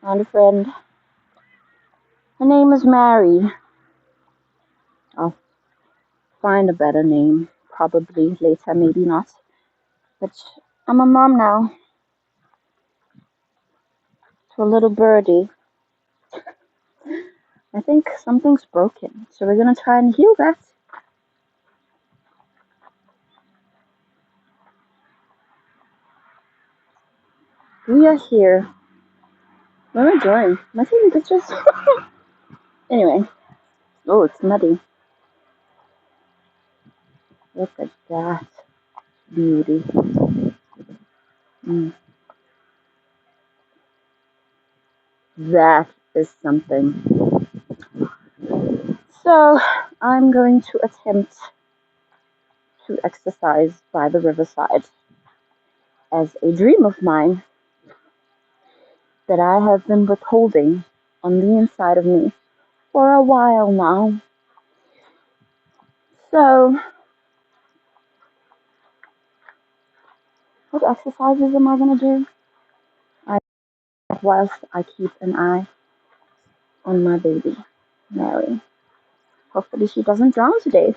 and a friend. Her name is Mary. I'll find a better name probably later, maybe not. But I'm a mom now to a little birdie. I think something's broken, so we're gonna try and heal that. We are here. What am I doing? Am I taking pictures? Anyway. Oh, it's muddy. Look at that beauty. Mm. That is something. So, I'm going to attempt to exercise by the riverside as a dream of mine that I have been withholding on the inside of me for a while now. So, what exercises am I going to do? Whilst I keep an eye on my baby, Mary. Hopefully she doesn't drown today.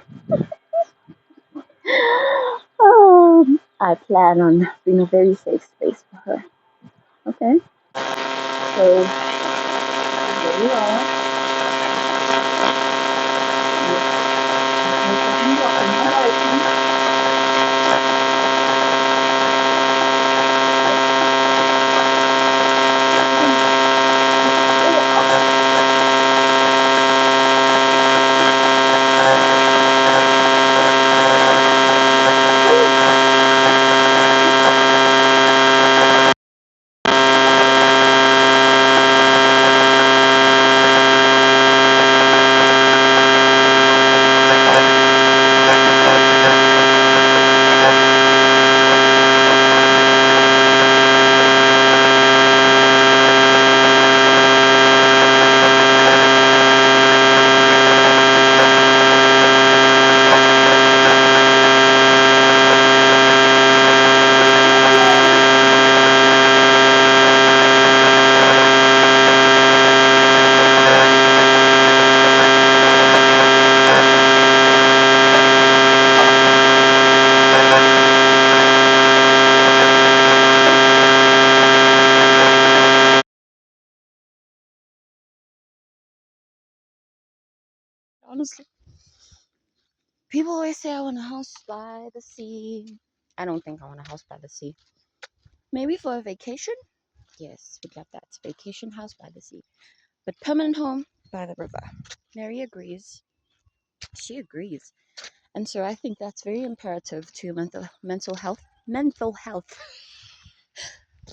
I plan on being a very safe space for her. Okay? So, here we are. Honestly, people always say I want a house by the sea. I don't think I want a house by the sea. Maybe for a vacation? Yes, we'd love that. Vacation house by the sea. But permanent home by the river. Mary agrees. She agrees. And so I think that's very imperative to mental health. Mental health.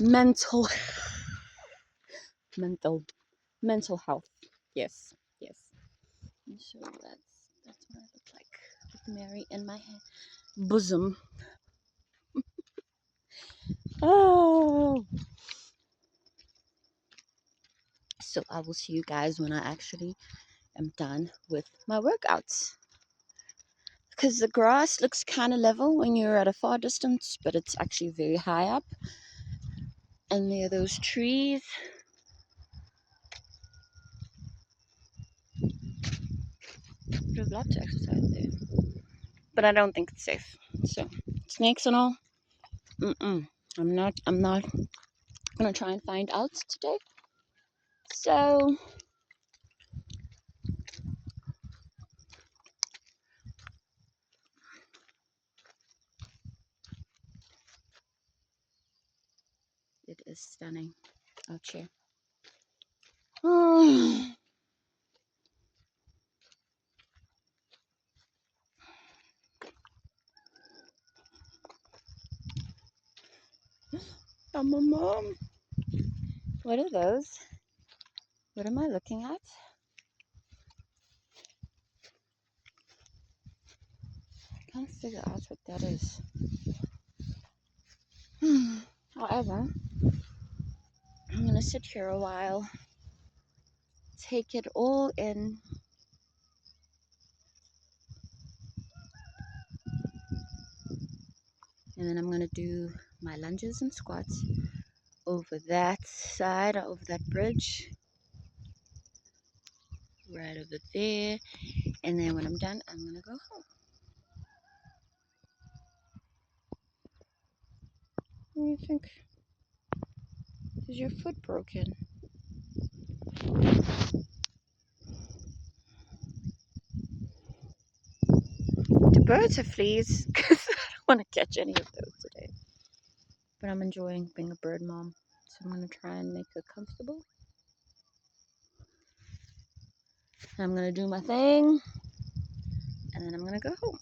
Mental mental health. Yes. Yes. And so that's what I look like with Mary in my bosom. Oh. So I will see you guys when I actually am done with my workouts. Because the grass looks kind of level when you're at a far distance, but it's actually very high up. And there are those trees. Would have loved to exercise there, but I don't think it's safe. So snakes and all. I'm not gonna try and find out today. So it is stunning out here. I'm a mom. What are those? What am I looking at? I can't figure out what that is. However, I'm gonna sit here a while, take it all in. And then I'm gonna do my lunges and squats over that side, or over that bridge. Right over there. And then when I'm done, I'm going to go home. What do you think? Is your foot broken? The birds have fleas because I don't want to catch any of those today. But I'm enjoying being a bird mom. So I'm going to try and make her comfortable. I'm going to do my thing. And then I'm going to go home.